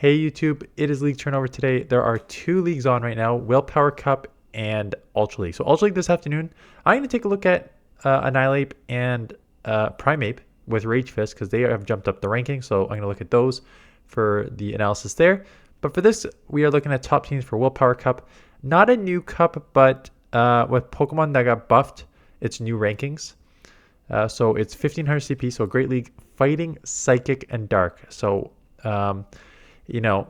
Hey YouTube, it is league turnover today. There are two leagues on right now, Willpower Cup and Ultra League. So Ultra League this afternoon, I'm going to take a look at Annihilate and Primeape with Rage Fist because they have jumped up the ranking. So I'm going to look at those for the analysis there. But for this, we are looking at top teams for Willpower Cup. Not a new cup, but with Pokemon that got buffed, it's new rankings. So it's 1500 CP, so a great league, fighting, psychic, and dark. So you know,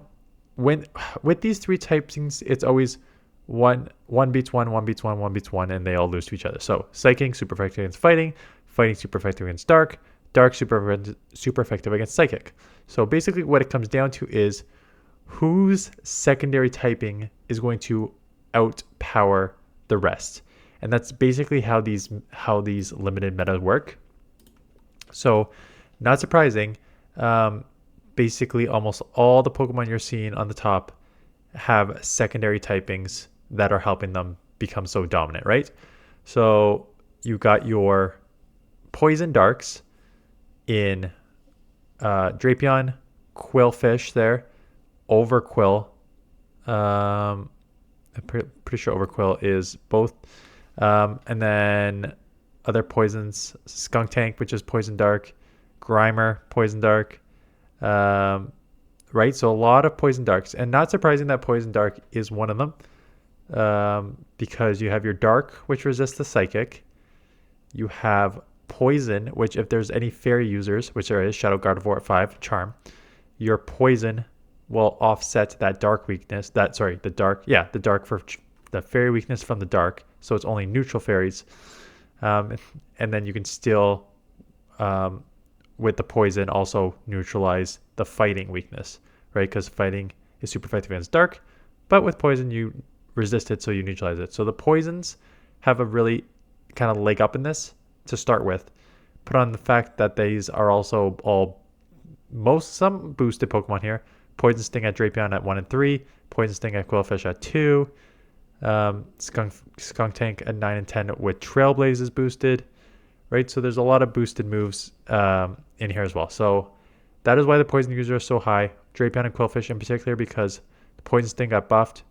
when with these three typings, it's always one beats one, one beats one, one beats one, and they all lose to each other. So psychic super effective against fighting, fighting super effective against dark, dark super effective against psychic. So basically, what it comes down to is whose secondary typing is going to outpower the rest, and that's basically how these limited metas work. So, not surprising. Basically almost all the Pokemon you're seeing on the top have secondary typings that are helping them become so dominant, right? So you got your Poison Darks in Drapion, Quillfish there, Overquill. I'm pretty sure Overquill is both. And then other poisons, Skunk Tank, which is Poison Dark, Grimer, Poison Dark. Right, so a lot of Poison Darks, and not surprising that Poison Dark is one of them, because you have your Dark, which resists the Psychic. You have Poison, which if there's any Fairy users, which there is, Shadow Gardevoir at 5, Charm, your Poison will offset that Dark weakness. The Dark for the Fairy weakness from the Dark, so it's only neutral Fairies, and then you can still with the poison also neutralize the fighting weakness, right? Because fighting is super effective against dark, but with poison you resist it, so you neutralize it. So the poisons have a really kind of leg up in this to start with. Put on the fact that these are also some boosted Pokemon here. Poison Sting at Drapion at 1 and 3, Poison Sting at Quillfish at 2, Skunk Tank at 9 and 10 with Trailblaze is boosted. Right, so there's a lot of boosted moves in here as well. So that is why the poison users are so high. Drapion and Quillfish in particular, because the poison sting got buffed,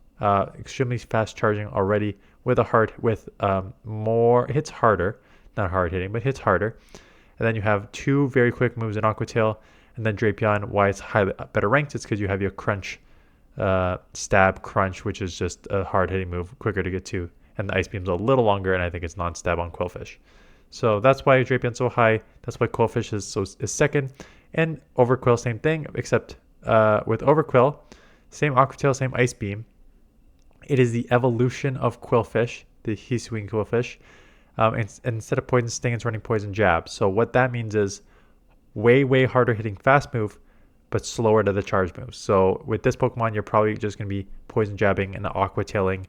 extremely fast charging already with more hits harder, not hard hitting, but hits harder. And then you have two very quick moves in Aqua Tail, and then Drapion. Why it's better ranked? It's because you have your Crunch, Stab Crunch, which is just a hard hitting move, quicker to get to, and the Ice Beam's a little longer, and I think it's non-stab on Quillfish. So that's why Drapion's so high. That's why Quillfish is second. And Overquill, same thing, except with Overquill, same Aqua Tail, same Ice Beam. It is the evolution of Quillfish, the Hisuian Quillfish. And instead of Poison Sting, it's running Poison Jab. So what that means is way harder hitting fast move, but slower to the charge move. So with this Pokemon, you're probably just going to be Poison Jabbing and the Aqua Tailing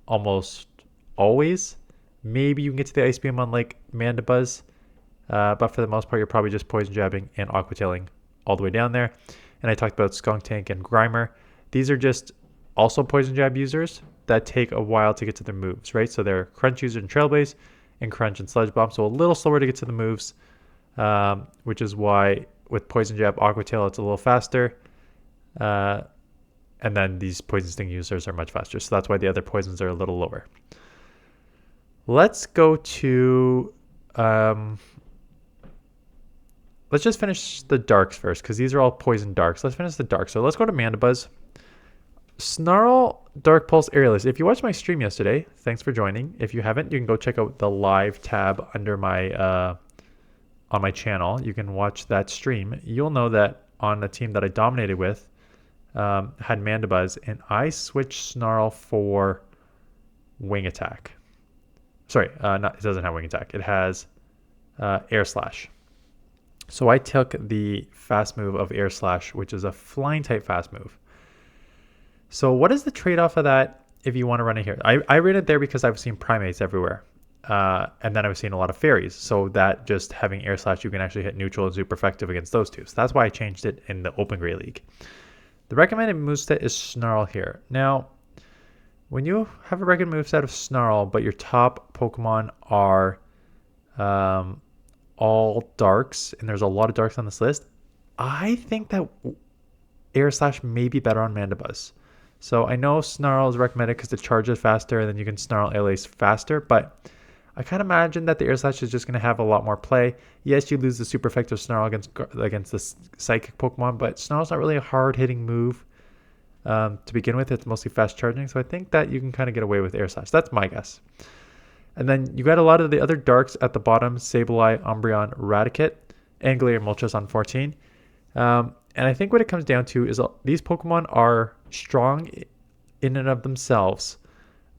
almost always. Maybe you can get to the Ice Beam on like Mandibuzz, but for the most part, you're probably just Poison Jabbing and Aqua Tailing all the way down there. And I talked about Skunk Tank and Grimer. These are just also Poison Jab users that take a while to get to their moves, right? So they're Crunch users and Trailblaze, and Crunch and Sludge Bomb, so a little slower to get to the moves, which is why with Poison Jab, Aqua Tail, it's a little faster. And then these Poison Sting users are much faster, so that's why the other poisons are a little lower. Let's go to, let's just finish the darks first, because these are all poison darks. Let's finish the darks. So let's go to Mandibuzz. Snarl, Dark Pulse, Aerialist. If you watched my stream yesterday, thanks for joining. If you haven't, you can go check out the live tab under my, on my channel. You can watch that stream. You'll know that on the team that I dominated with, had Mandibuzz, and I switched Snarl for Wing Attack. Sorry, it doesn't have Wing Attack. It has Air Slash. So I took the fast move of Air Slash, which is a flying type fast move. So what is the trade-off of that if you want to run it here? I ran it there because I've seen primates everywhere. And then I've seen a lot of fairies. So that just having Air Slash, you can actually hit neutral and super effective against those two. So that's why I changed it in the Open Gray League. The recommended moveset is Snarl here. Now, when you have a recommended moveset of Snarl, but your top Pokemon are all darks, and there's a lot of darks on this list, I think that Air Slash may be better on Mandibuzz. So I know Snarl is recommended because it charges faster and then you can Snarl Airlace faster, but I kind of imagine that the Air Slash is just going to have a lot more play. Yes, you lose the super effective Snarl against the Psychic Pokemon, but Snarl's not really a hard-hitting move to begin with. It's mostly fast charging, so I think that you can kind of get away with Air Slash. That's my guess. And then you got a lot of the other darks at the bottom: Sableye, Umbreon, Raticate, and Galarian Moltres on 14. And I think what it comes down to is these Pokemon are strong in and of themselves,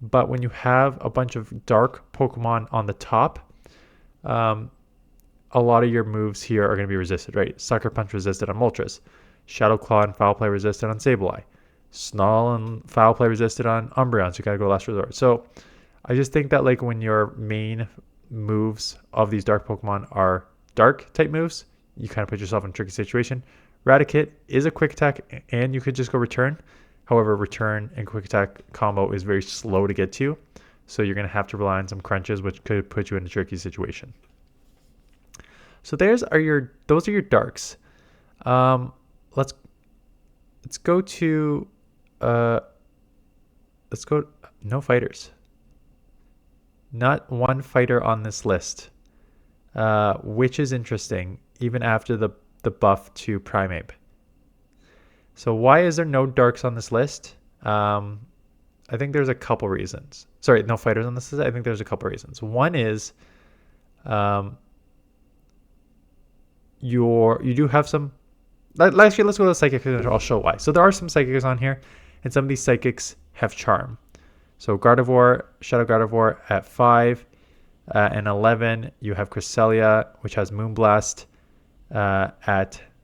but when you have a bunch of dark Pokemon on the top, a lot of your moves here are going to be resisted, right? Sucker Punch resisted on Moltres, Shadow Claw and Foul Play resisted on Sableye, Snarl and Foul Play resisted on Umbreon, so you got to go last resort. So I just think that like when your main moves of these dark Pokemon are dark type moves, you kind of put yourself in a tricky situation. Raticate is a quick attack and you could just go return. However, return and quick attack combo is very slow to get to. So you're going to have to rely on some crunches, which could put you in a tricky situation. So those are your darks. Let's go to no fighters. Not one fighter on this list, which is interesting even after the buff to Primeape. So why is there no darks on this list? I think there's a couple reasons. Sorry, no fighters on this list. I think there's a couple reasons. One is you do have some. Actually, let's go to the Psychics and I'll show why. So there are some Psychics on here, and some of these Psychics have Charm. So Gardevoir, Shadow Gardevoir at 5 and 11. You have Cresselia, which has Moonblast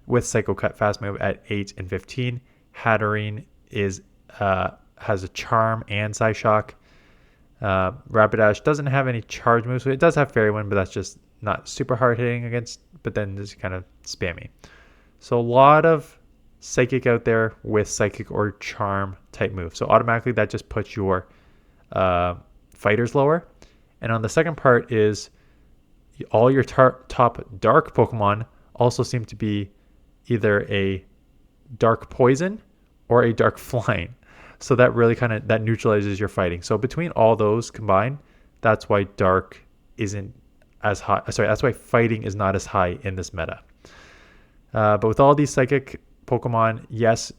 with Psycho Cut fast move at 8 and 15. Hatterene has a Charm and Psyshock. Rapidash doesn't have any charge moves. So it does have Fairy Wind, but that's just not super hard hitting against. But then it's kind of spammy. So a lot of Psychic out there with Psychic or Charm type moves. So automatically that just puts your fighters lower. And on the second part is all your top dark Pokemon also seem to be either a dark poison or a dark flying. So that really that neutralizes your fighting. So between all those combined, that's why dark isn't as high. Sorry, that's why fighting is not as high in this meta. But with all these Psychic Pokemon, yes,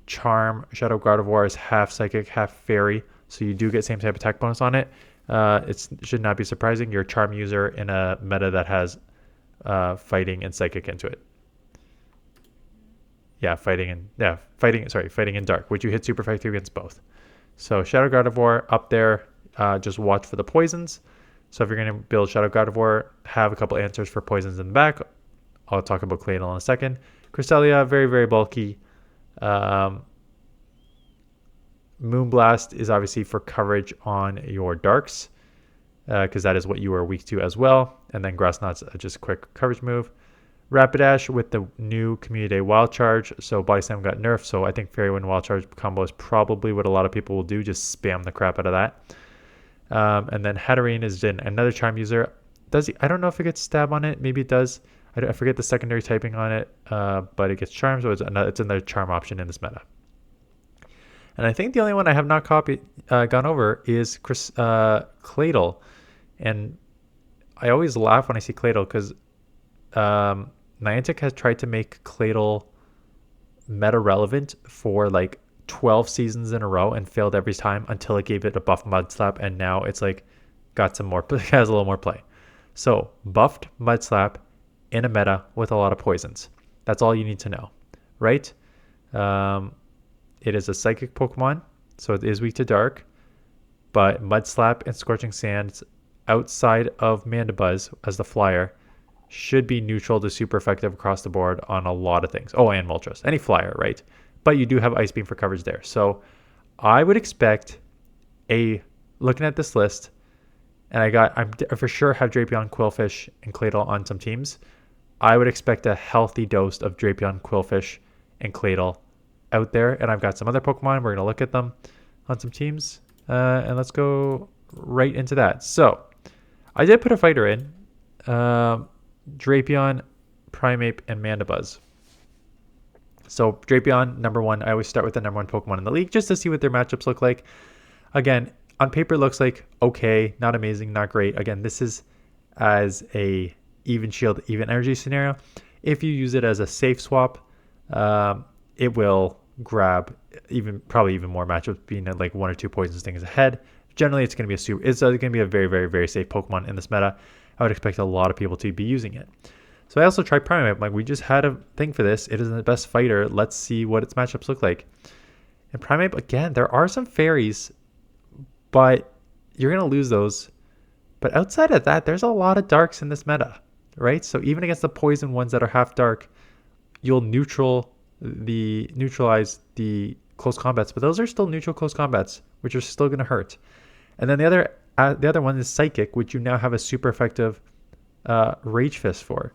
Charm, Shadow Gardevoir is half Psychic, half Fairy. So you do get same type attack bonus on it. It should not be surprising. You're a Charm user in a meta that has fighting and Psychic into it. Yeah, fighting and dark, which you hit super effective against both. So Shadow Gardevoir up there, just watch for the poisons. So if you're going to build Shadow Gardevoir, have a couple answers for poisons in the back. I'll talk about Claydol in a second. Cresselia, very, very bulky. Moonblast is obviously for coverage on your darks, because that is what you are weak to as well. And then Grass Knot's just a quick coverage move. Rapidash with the new Community Day Wild Charge. So Body Slam got nerfed, so I think Fairy Wind Wild Charge combo is probably what a lot of people will do, just spam the crap out of that. And then Hatterene is another Charm user. I don't know if it gets Stab on it. Maybe it does. I forget the secondary typing on it, but it gets Charm, so it's another Charm option in this meta. And I think the only one I have not gone over is Claydol. And I always laugh when I see Claydol because Niantic has tried to make Claydol meta relevant for like 12 seasons in a row and failed every time until it gave it a buff Mud Slap, and now it's like got some more, has a little more play. So buffed Mud Slap in a meta with a lot of poisons. That's all you need to know, right? It is a Psychic Pokemon, so it is weak to Dark, but Mud Slap and Scorching Sands outside of Mandibuzz as the flyer should be neutral to super effective across the board on a lot of things. Oh, and Moltres, any flyer, right? But you do have Ice Beam for coverage there. So I would expect looking at this list, and I for sure have Drapion, Quillfish, and Claydol on some teams. I would expect a healthy dose of Drapion, Quillfish, and Claydol out there. And I've got some other Pokemon. We're going to look at them on some teams. And let's go right into that. So I did put a fighter in. Drapion, Primeape, and Mandibuzz. So Drapion, number one, I always start with the number one Pokemon in the league just to see what their matchups look like. Again, on paper it looks like okay, not amazing, not great. Again, this is as a even shield, even energy scenario. If you use it as a safe swap, it will grab probably even more matchups, being at like 1 or 2 poison stings ahead. Generally, it's going to be a very, very, very safe Pokemon in this meta. I would expect a lot of people to be using it. So I also tried Primeape. Like, we just had a thing for this. It is the best fighter. Let's see what its matchups look like. And Primeape, again, there are some fairies, but you're going to lose those. But outside of that, there's a lot of darks in this meta, right? So even against the poison ones that are half dark, you'll neutralize the close combats, but those are still neutral close combats, which are still going to hurt. And then the other one is Psychic, which you now have a super effective Rage Fist for.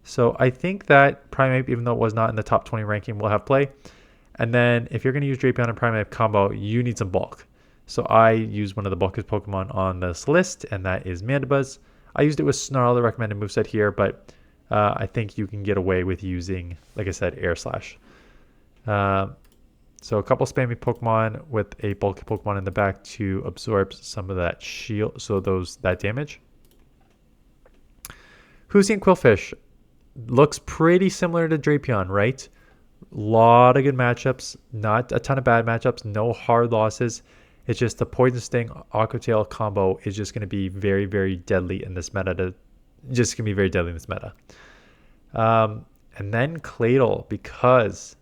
So I think that Primeape, even though it was not in the top 20 ranking, will have play. And then if you're going to use Drapion and Primeape combo, you need some bulk. So I use one of the bulkiest Pokemon on this list, and that is Mandibuzz. I used it with Snarl, the recommended moveset here, but I think you can get away with using, like I said, Air Slash. So a couple spammy Pokemon with a bulky Pokemon in the back to absorb some of that shield, so that damage. Hoosian Quillfish looks pretty similar to Drapion, right? Lot of good matchups, not a ton of bad matchups, no hard losses. It's just the Poison Sting Aqua Tail combo is just going to be very, very deadly in this meta. And then Claydol, because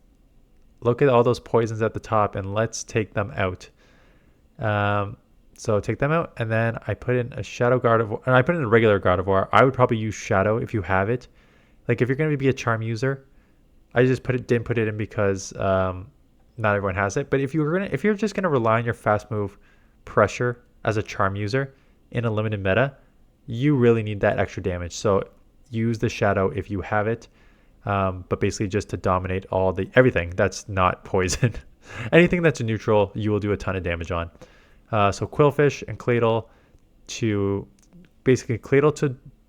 look at all those poisons at the top, and let's take them out. So take them out, and then I put in a Shadow Gardevoir, and I put in a regular Gardevoir. I would probably use Shadow if you have it. Like, if you're going to be a Charm user, I just didn't put it in because not everyone has it. But if you're just going to rely on your fast move Pressure as a Charm user in a limited meta, you really need that extra damage. So use the Shadow if you have it. But basically just to dominate everything that's not poison. Anything that's neutral, you will do a ton of damage on. So Quillfish and Claydol to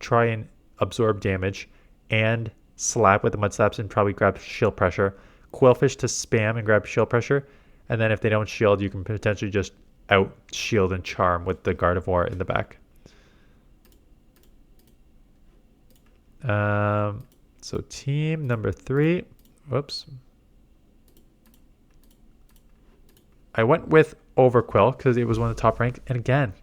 try and absorb damage and slap with the Mud Slaps and probably grab shield pressure. Quillfish to spam and grab shield pressure. And then if they don't shield, you can potentially just out shield and charm with the Gardevoir in the back. So team number 3. Whoops. I went with Overquill because it was one of the top ranked. And again,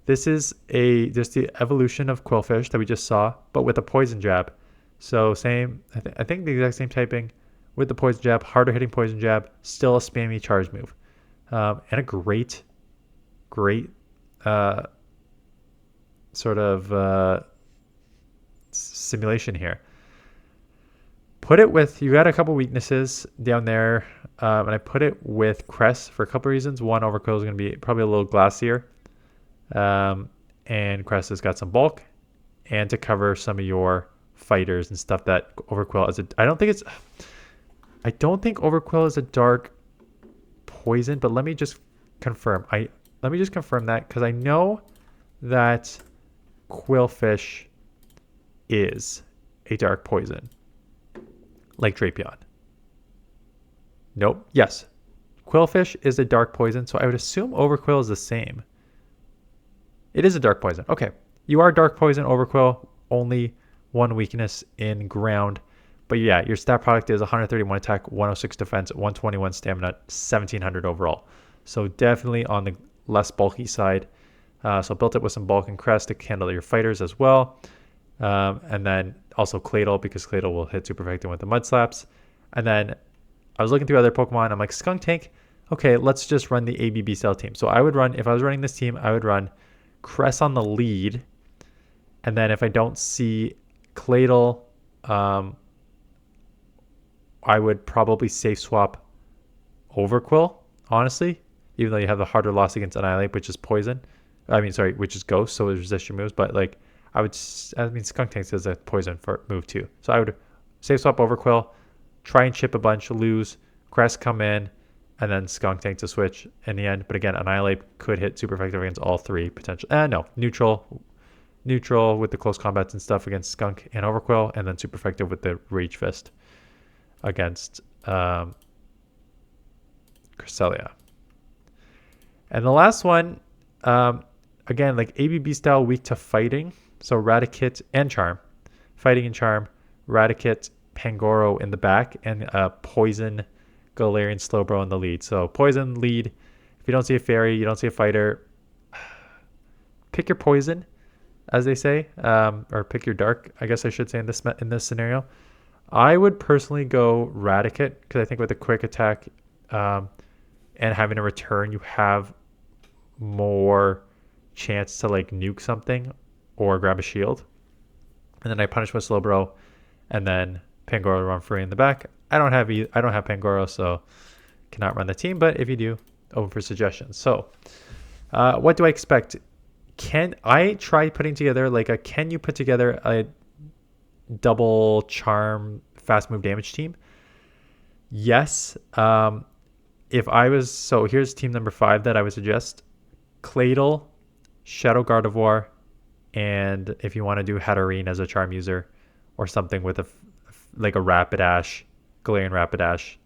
this is just the evolution of Quillfish that we just saw, but with a poison jab. So same, I think the exact same typing with the poison jab, harder hitting poison jab, still a spammy charge move. And a great sort of simulation here. You got a couple weaknesses down there, and I put it with Crest for a couple reasons. One, Overquill is going to be probably a little glassier, and Crest has got some bulk, and to cover some of your fighters and stuff that Overquill is. I don't think Overquill is a dark poison, but let me just confirm. Let me just confirm that because I know that Quillfish is a dark poison. Like Drapion. Nope. Yes. Quillfish is a dark poison, so I would assume Overquill is the same. It is a dark poison. Okay. You are dark poison, Overquill. Only one weakness in ground. But yeah, your stat product is 131 attack, 106 defense, 121 stamina, 1700 overall. So definitely on the less bulky side. So built it with some bulk and crest to handle your fighters as well. And then also Claydol, because Claydol will hit super effective with the Mud Slaps. And then I was looking through other Pokemon. I'm like, Skunk Tank. Okay, let's just run the ABB cell team. So I would run, if I was running this team, I would run Crest on the lead. And then if I don't see Claydol, I would probably safe swap Overquill, honestly. Even though you have the harder loss against Annihilate, which is poison. Which is Ghost, so it resists your moves. But like, Skunk Tank is a poison for move too. So I would safe swap Overquill, try and chip a bunch, lose, Crest come in, and then Skunk Tank to switch in the end. But again, Annihilate could hit super effective against all three potential. Neutral with the close combats and stuff against Skunk and Overquill, and then super effective with the Rage Fist against Cresselia. And the last one, again, like ABB style, weak to fighting. So Raticate and Charm. Fighting and Charm, Raticate, Pangoro in the back, and Poison, Galarian Slowbro in the lead. So Poison lead. If you don't see a fairy, you don't see a fighter, pick your poison, as they say, or pick your dark, I guess I should say in this scenario. I would personally go Raticate because I think with a quick attack and having a return, you have more chance to like nuke something or grab a shield. And then I punish with Slowbro, and then Pangoro run free in the back. I don't have Pangoro, so cannot run the team. But if you do, open for suggestions. So, what do I expect? Can I try putting together can you put together a double charm fast move damage team? Yes. If I was, so here's team number 5 that I would suggest: Claydol, Shadow Gardevoir, and if you want to do Hatterene as a charm user, or something with a Rapidash, Galarian Rapidash,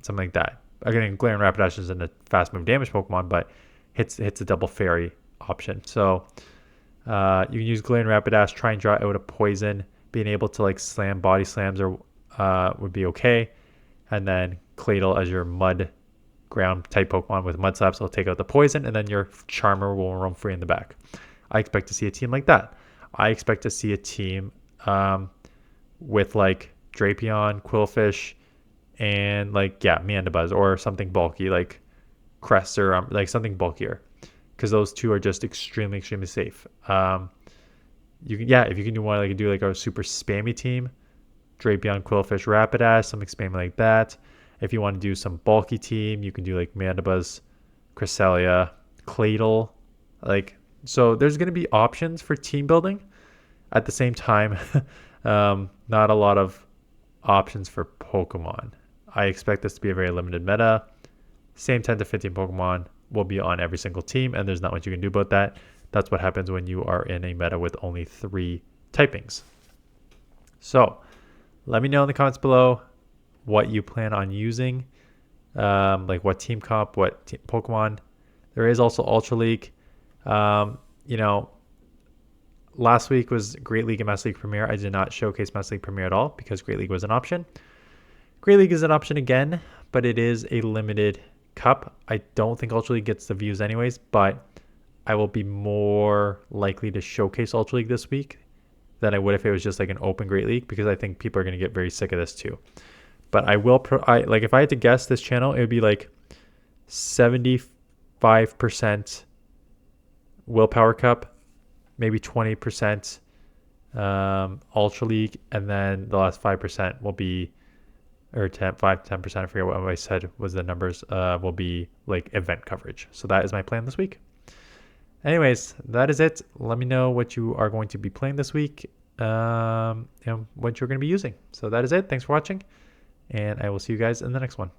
something like that. Again, Galarian Rapidash isn't a fast move damage Pokemon, but hits a double fairy option. So you can use Galarian Rapidash, try and draw out a poison. Being able to like slam body slams or would be okay. And then Claydol as your mud ground type Pokemon with mud slaps will take out the poison, and then your Charmer will roam free in the back. I expect to see a team like that. I expect to see a team with like Drapion, Quillfish, and Mandibuzz, or something bulky like Crest, or like something bulkier, because those two are just extremely safe. You can, if you can do a super spammy team, Drapion, Quillfish, Rapidash, something spammy like that. If you want to do some bulky team, you can do like Mandibuzz, Cresselia, Claydol. So there's going to be options for team building. At the same time, not a lot of options for Pokemon. I expect this to be a very limited meta. Same 10 to 15 Pokemon will be on every single team, and there's not much you can do about that. That's what happens when you are in a meta with only 3 typings. So let me know in the comments below what you plan on using, what team comp, what Pokemon. There is also Ultra League. Last week was Great League and Master League Premier. I did not showcase Master League Premier at all because Great League was an option. Great League is an option again, but it is a limited cup. I don't think Ultra League gets the views anyways, but I will be more likely to showcase Ultra League this week than I would if it was just like an open Great League, because I think people are going to get very sick of this too. But I will, if I had to guess this channel, it would be like 75% Willpower Cup, maybe 20% Ultra League, and then the last 5% will be, or 5-10%, I forget what I said was the numbers, will be like event coverage. So that is my plan this week. Anyways, that is it. Let me know what you are going to be playing this week, what you're going to be using. So that is it. Thanks for watching, and I will see you guys in the next one.